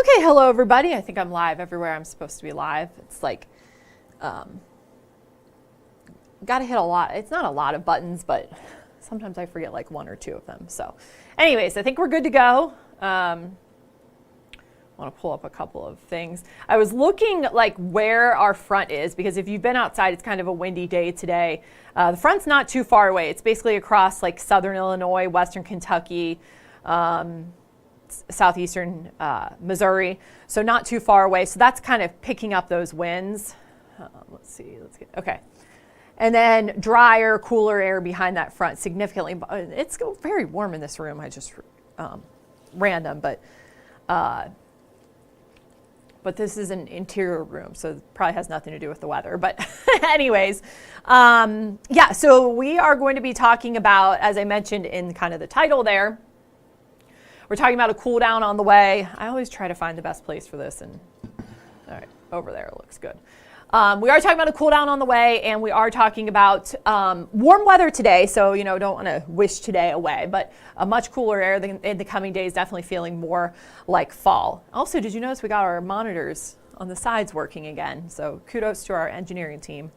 Okay, hello everybody. I think I'm live everywhere I'm supposed to be live. It's like, got to hit a lot. It's not a lot of buttons, but sometimes I forget like one or two of them. So anyways, I think we're good to go. I want to pull up a couple of things. I was looking like where our front is, because if you've been outside, it's kind of a windy day today. The front's not too far away. It's basically across like southern Illinois, western Kentucky, southeastern Missouri, so not too far away. So that's kind of picking up those winds. Let's see, okay. And then drier, cooler air behind that front significantly. It's very warm in this room. I just, random, but this is an interior room, so it probably has nothing to do with the weather. But anyways, yeah, so we are going to be talking about, as I mentioned in kind of the title there, we're talking about a cool down on the way. I always try to find the best place for this, and all right, over there looks good. We are talking about a cool down on the way, and we are talking about warm weather today. So, you know, don't want to wish today away, but a much cooler air in the coming days, definitely feeling more like fall. Also, did you notice we got our monitors on the sides working again? So kudos to our engineering team,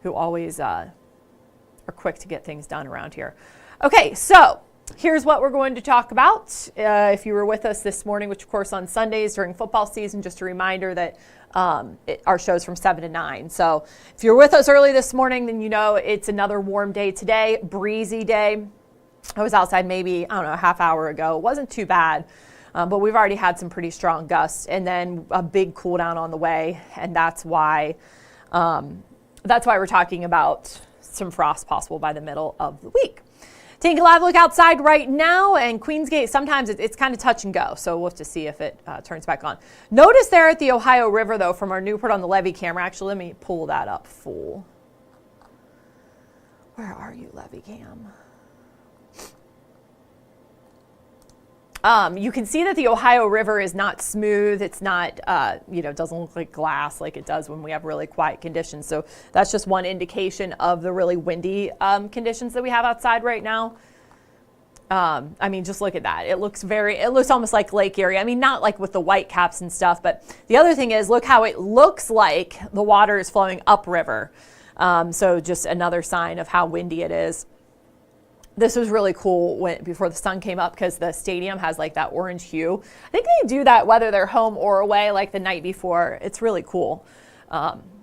who always are quick to get things done around here. Okay, so here's what we're going to talk about. If you were with us this morning, which of course on Sundays during football season, just a reminder that our show's from 7 to 9. So if you're with us early this morning, then you know it's another warm day today, breezy day. I was outside maybe, I don't know, a half hour ago. It wasn't too bad, but we've already had some pretty strong gusts, and then a big cool down on the way. And that's why we're talking about some frost possible by the middle of the week. Taking a live look outside right now, and Queensgate, sometimes it's kind of touch and go, so we'll have to see if it turns back on. Notice there at the Ohio River, though, from our Newport on the Levee camera, actually, let me pull that up full. Where are you, Levee cam? You can see that the Ohio River is not smooth. It's not, it doesn't look like glass like it does when we have really quiet conditions. So that's just one indication of the really windy conditions that we have outside right now. I mean, just look at that. It looks almost like Lake Erie. I mean, not like with the white caps and stuff, but the other thing is, look how it looks like the water is flowing upriver. So just another sign of how windy it is. This was really cool before the sun came up, because the stadium has like that orange hue. I think they do that whether they're home or away, like the night before. It's really cool.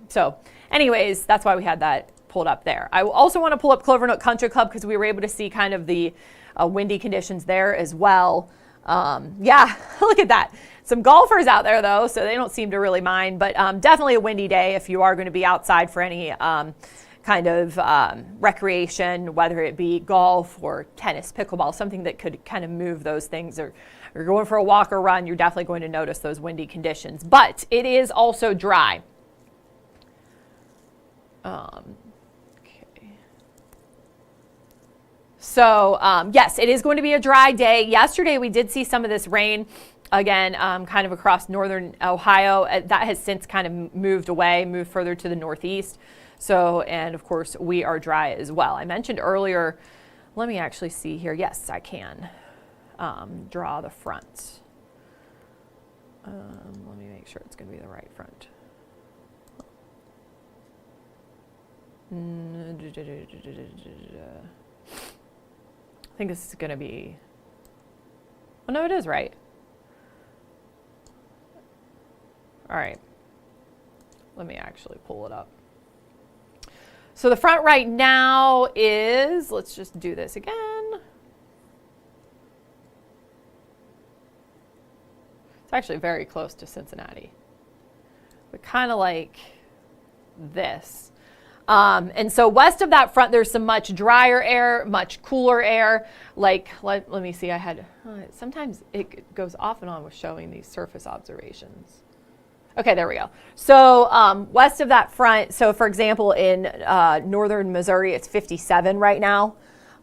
So anyways, that's why we had that pulled up there. I also want to pull up Clover Nook Country Club, because we were able to see kind of the windy conditions there as well. Yeah, look at that. Some golfers out there though, so they don't seem to really mind, but definitely a windy day if you are going to be outside for any kind of recreation, whether it be golf or tennis, pickleball, something that could kind of move those things, or you're going for a walk or run, you're definitely going to notice those windy conditions. But it is also dry. Okay. So yes, it is going to be a dry day. Yesterday we did see some of this rain. Again, kind of across northern Ohio. That has since kind of moved further to the northeast. So, and of course, we are dry as well. I mentioned earlier, let me actually see here. Yes, I can draw the front. Let me make sure it's going to be the right front. I think this is going to be, oh no, it is right. All right, let me actually pull it up. So the front right now is, let's just do this again. It's actually very close to Cincinnati, but kind of like this. And so west of that front, there's some much drier air, much cooler air. Like, let me see, sometimes it goes off and on with showing these surface observations. Okay, there we go. So west of that front, so for example, in northern Missouri, it's 57 right now.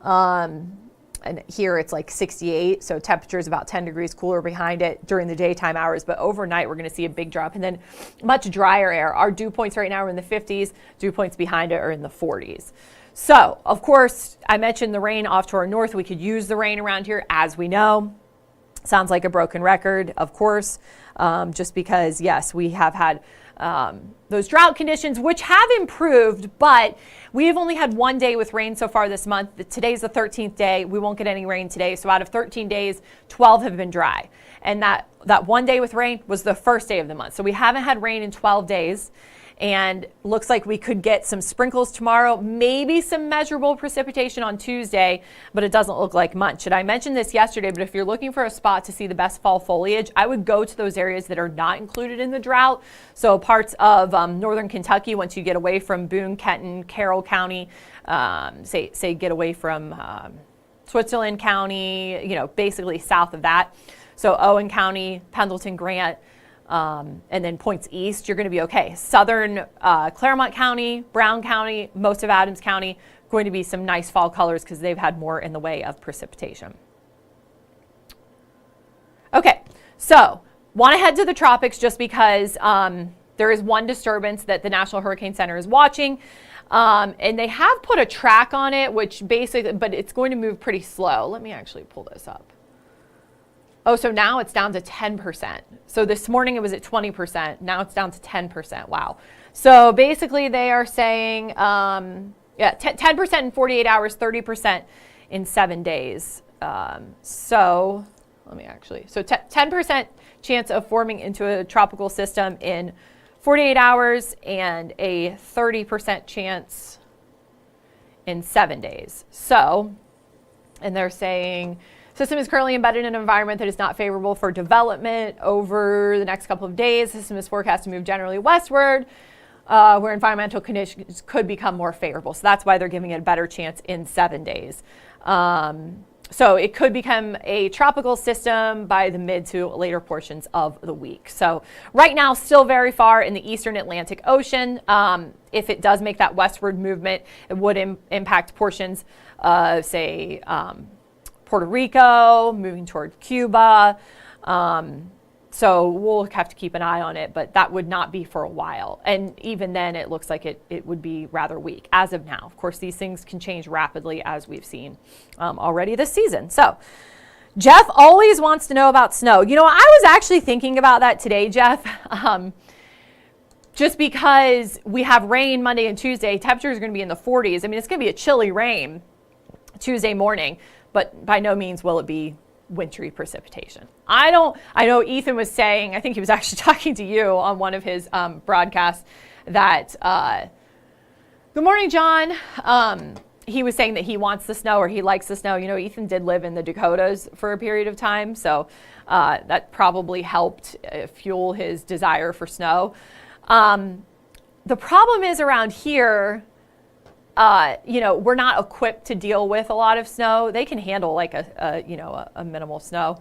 And here it's like 68, so temperature is about 10 degrees cooler behind it during the daytime hours. But overnight, we're going to see a big drop. And then much drier air. Our dew points right now are in the 50s. Dew points behind it are in the 40s. So, of course, I mentioned the rain off to our north. We could use the rain around here, as we know. Sounds like a broken record, of course, just because, yes, we have had those drought conditions, which have improved, but we have only had 1 day with rain so far this month. Today's the 13th day. We won't get any rain today. So out of 13 days, 12 have been dry. And that 1 day with rain was the first day of the month. So we haven't had rain in 12 days. And looks like we could get some sprinkles tomorrow, maybe some measurable precipitation on Tuesday, but it doesn't look like much. And I mentioned this yesterday, but if you're looking for a spot to see the best fall foliage, I would go to those areas that are not included in the drought. So parts of northern Kentucky, once you get away from Boone, Kenton, Carroll County, say get away from Switzerland County, basically south of that. So Owen County, Pendleton, Grant, and then points east, you're going to be okay. Southern Claremont County, Brown County, most of Adams County, going to be some nice fall colors because they've had more in the way of precipitation. Okay, so want to head to the tropics just because there is one disturbance that the National Hurricane Center is watching. And they have put a track on it, which basically, but it's going to move pretty slow. Let me actually pull this up. Oh, so now it's down to 10%. So this morning it was at 20%. Now it's down to 10%. Wow. So basically they are saying, 10% in 48 hours, 30% in 7 days. So 10% chance of forming into a tropical system in 48 hours and a 30% chance in 7 days. So, and they're saying, system is currently embedded in an environment that is not favorable for development over the next couple of days. System is forecast to move generally westward, where environmental conditions could become more favorable. So that's why they're giving it a better chance in 7 days. So it could become a tropical system by the mid to later portions of the week. So right now, still very far in the eastern Atlantic Ocean. If it does make that westward movement, it would impact portions of, say, Puerto Rico, moving toward Cuba. So we'll have to keep an eye on it, but that would not be for a while. And even then, it looks like it would be rather weak as of now. Of course, these things can change rapidly as we've seen already this season. So Jeff always wants to know about snow. I was actually thinking about that today, Jeff. Just because we have rain Monday and Tuesday, temperatures are going to be in the 40s. I mean, it's going to be a chilly rain Tuesday morning, but by no means will it be wintry precipitation. I know Ethan was saying, I think he was actually talking to you on one of his broadcasts that, good morning, John. He was saying that he wants the snow or he likes the snow. Ethan did live in the Dakotas for a period of time, so that probably helped fuel his desire for snow. The problem is around here, we're not equipped to deal with a lot of snow. They can handle like a minimal snow.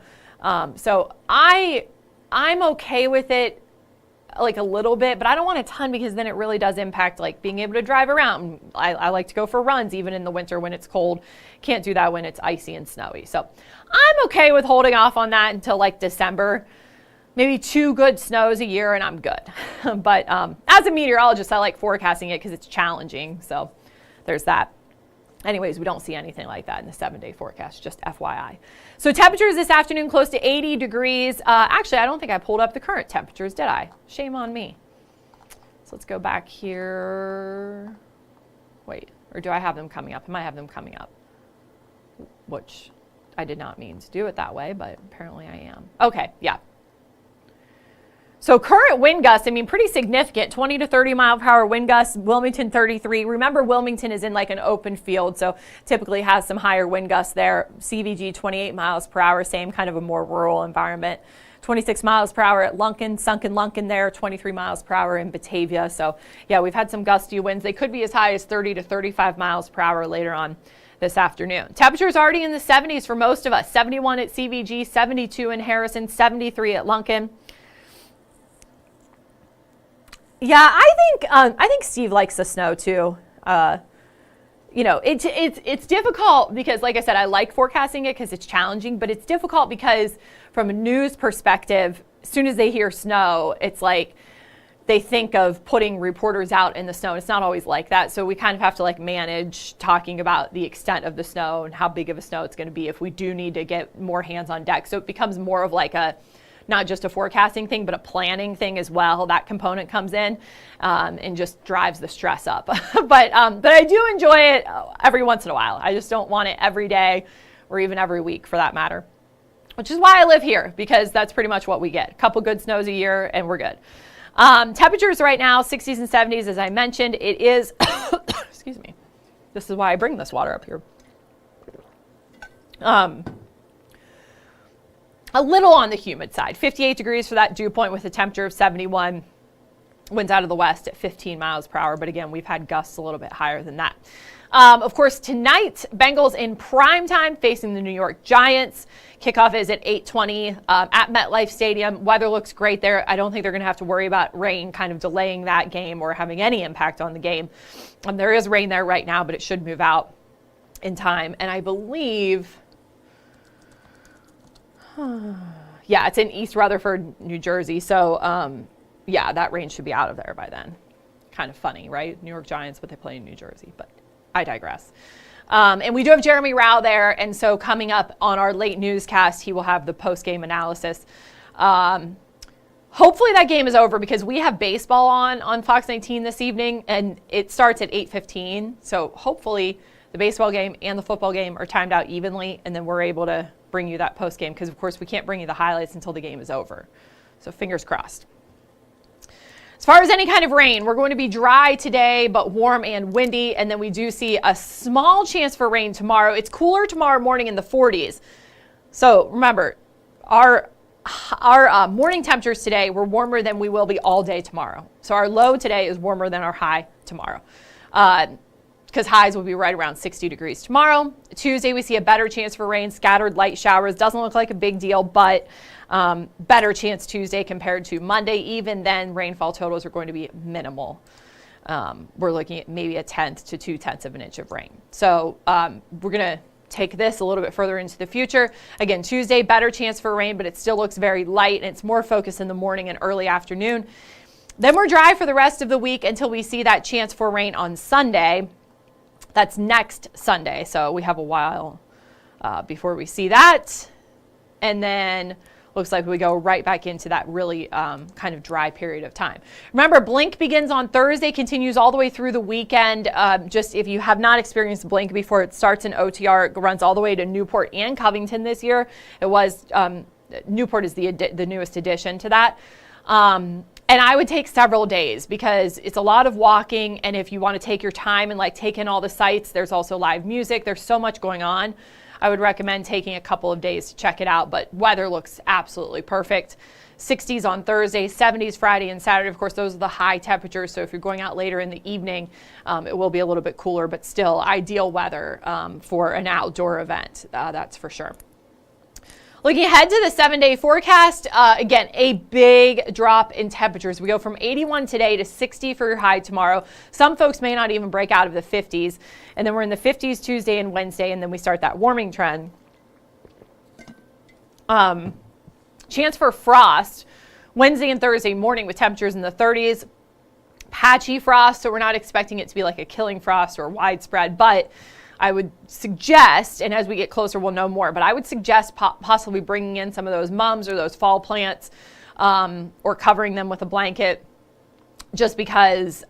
So I'm okay with it like a little bit, but I don't want a ton because then it really does impact like being able to drive around. I like to go for runs even in the winter when it's cold. Can't do that when it's icy and snowy. So I'm okay with holding off on that until like December. Maybe 2 good snows a year and I'm good. But as a meteorologist, I like forecasting it because it's challenging. So there's that. Anyways, we don't see anything like that in the 7-day forecast, just FYI. So temperatures this afternoon close to 80 degrees. Actually, I don't think I pulled up the current temperatures, did I? Shame on me. So let's go back here. Wait, or do I have them coming up? I might have them coming up, which I did not mean to do it that way, but apparently I am. Okay, yeah. So current wind gusts, pretty significant, 20 to 30 mile per hour wind gusts, Wilmington 33. Remember, Wilmington is in like an open field, so typically has some higher wind gusts there. CVG 28 miles per hour, same kind of a more rural environment. 26 miles per hour at Lunkin, Sunken Lunkin there, 23 miles per hour in Batavia. So yeah, we've had some gusty winds. They could be as high as 30 to 35 miles per hour later on this afternoon. Temperatures already in the 70s for most of us. 71 at CVG, 72 in Harrison, 73 at Lunkin. Yeah, I think Steve likes the snow too. It's difficult because, like I said, I like forecasting it because it's challenging, but it's difficult because from a news perspective, as soon as they hear snow, it's like they think of putting reporters out in the snow. It's not always like that. So we kind of have to like manage talking about the extent of the snow and how big of a snow it's going to be if we do need to get more hands on deck. So it becomes more of like a, not just a forecasting thing, but a planning thing as well. That component comes in and just drives the stress up. But I do enjoy it every once in a while. I just don't want it every day or even every week for that matter, which is why I live here, because that's pretty much what we get. A couple good snows a year and we're good. Temperatures right now, 60s and 70s, as I mentioned. It is, excuse me, this is why I bring this water up here. A little on the humid side, 58 degrees for that dew point with a temperature of 71. Winds out of the west at 15 miles per hour. But again, we've had gusts a little bit higher than that. Of course, tonight, Bengals in prime time facing the New York Giants. Kickoff is at 8:20 at MetLife Stadium. Weather looks great there. I don't think they're going to have to worry about rain kind of delaying that game or having any impact on the game. There is rain there right now, but it should move out in time. And I believe, yeah, it's in East Rutherford, New Jersey. So, yeah, that rain should be out of there by then. Kind of funny, right? New York Giants, but they play in New Jersey. But I digress. And we do have Jeremy Rao there. And so coming up on our late newscast, he will have the post-game analysis. Hopefully that game is over because we have baseball on Fox 19 this evening, and it starts at 8:15. So hopefully the baseball game and the football game are timed out evenly, and then we're able to bring you that post-game because, of course, we can't bring you the highlights until the game is over. So fingers crossed. As far as any kind of rain, we're going to be dry today, but warm and windy. And then we do see a small chance for rain tomorrow. It's cooler tomorrow morning in the 40s. So remember, our morning temperatures today were warmer than we will be all day tomorrow. So our low today is warmer than our high tomorrow. Because highs will be right around 60 degrees tomorrow. Tuesday, we see a better chance for rain, scattered light showers. Doesn't look like a big deal, but better chance Tuesday compared to Monday. Even then, rainfall totals are going to be minimal. We're looking at maybe 1/10 to 2/10 of an inch of rain. So we're going to take this a little bit further into the future. Again, Tuesday, better chance for rain, but it still looks very light, and it's more focused in the morning and early afternoon. Then we're dry for the rest of the week until we see that chance for rain on Sunday. That's next Sunday, so we have a while before we see that. And then looks like we go right back into that really kind of dry period of time. Remember, Blink begins on Thursday, continues all the way through the weekend. Just if you have not experienced Blink before, it starts in OTR. It runs all the way to Newport and Covington this year. It was Newport is the newest addition to that. And I would take several days because it's a lot of walking. And if you want to take your time and like take in all the sights, there's also live music. There's so much going on. I would recommend taking a couple of days to check it out, but weather looks absolutely perfect. 60s on Thursday, 70s Friday and Saturday. Of course, those are the high temperatures. So if you're going out later in the evening, it will be a little bit cooler, but still ideal weather for an outdoor event. That's for sure. Looking ahead to the 7-day forecast, again, a big drop in temperatures. We go from 81 today to 60 for your high tomorrow. Some folks may not even break out of the 50s. And then we're in the 50s Tuesday and Wednesday, and then we start that warming trend. Chance for frost Wednesday and Thursday morning with temperatures in the 30s. Patchy frost, so we're not expecting it to be like a killing frost or widespread, but I would suggest, and as we get closer, we'll know more, but I would suggest possibly bringing in some of those mums or those fall plants or covering them with a blanket just because,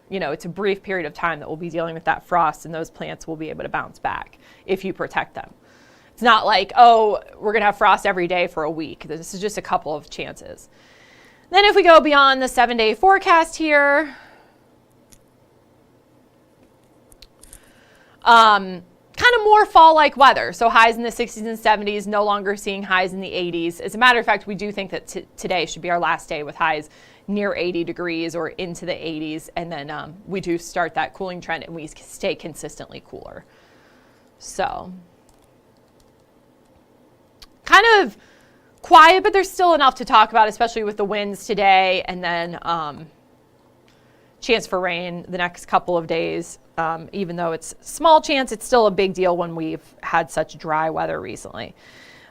it's a brief period of time that we'll be dealing with that frost, and those plants will be able to bounce back if you protect them. It's not like, oh, we're going to have frost every day for a week. This is just a couple of chances. Then if we go beyond the 7-day forecast here, kind of more fall-like weather. So highs in the 60s and 70s, no longer seeing highs in the 80s. As a matter of fact, we do think that today should be our last day with highs near 80 degrees or into the 80s. And then we do start that cooling trend and we stay consistently cooler. So kind of quiet, but there's still enough to talk about, especially with the winds today. And then chance for rain the next couple of days. Even though it's small chance, it's still a big deal when we've had such dry weather recently.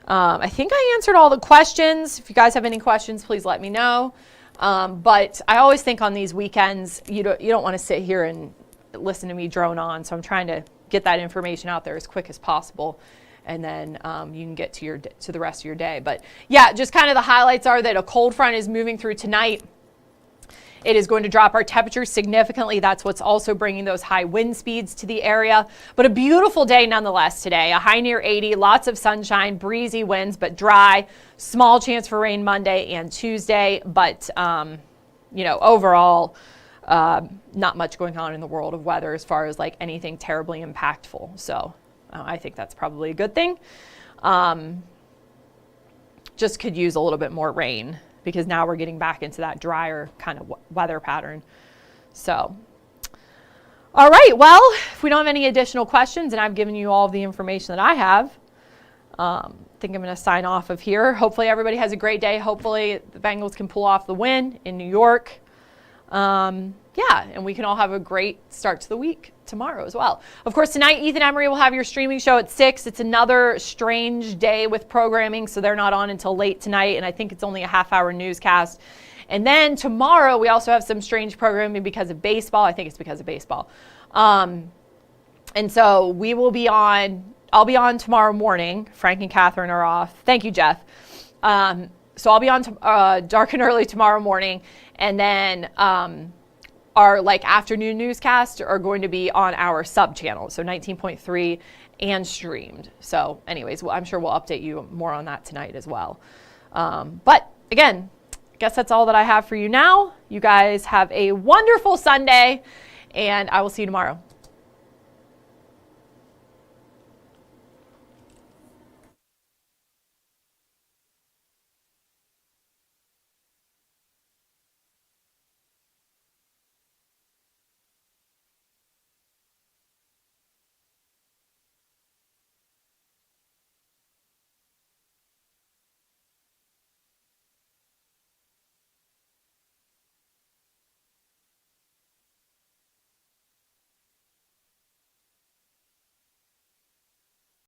I think I answered all the questions. If you guys have any questions, please let me know. But I always think on these weekends, you don't want to sit here and listen to me drone on. So I'm trying to get that information out there as quick as possible. And then you can get to the rest of your day. But yeah, just kind of the highlights are that a cold front is moving through tonight. It is going to drop our temperatures significantly. That's what's also bringing those high wind speeds to the area. But a beautiful day nonetheless today. A high near 80, lots of sunshine, breezy winds, but dry. Small chance for rain Monday and Tuesday. But, overall, not much going on in the world of weather as far as like anything terribly impactful. So I think that's probably a good thing. Just could use a little bit more rain, because now we're getting back into that drier kind of weather pattern. So, all right, well, if we don't have any additional questions, and I've given you all of the information that I have, I think I'm going to sign off of here. Hopefully everybody has a great day. Hopefully the Bengals can pull off the win in New York. And we can all have a great start to the week tomorrow as well. Of course, tonight, Ethan Emery will have your streaming show at 6. It's another strange day with programming, so they're not on until late tonight, and I think it's only a half-hour newscast. And then tomorrow, we also have some strange programming because of baseball. I think it's because of baseball. And so we will be on, I'll be on tomorrow morning. Frank and Catherine are off. Thank you, Jeff. So I'll be on dark and early tomorrow morning, and then our afternoon newscast are going to be on our sub channel, so 19.3 and streamed. So anyways, I'm sure we'll update you more on that tonight as well. But again, I guess that's all that I have for you now. You guys have a wonderful Sunday, and I will see you tomorrow.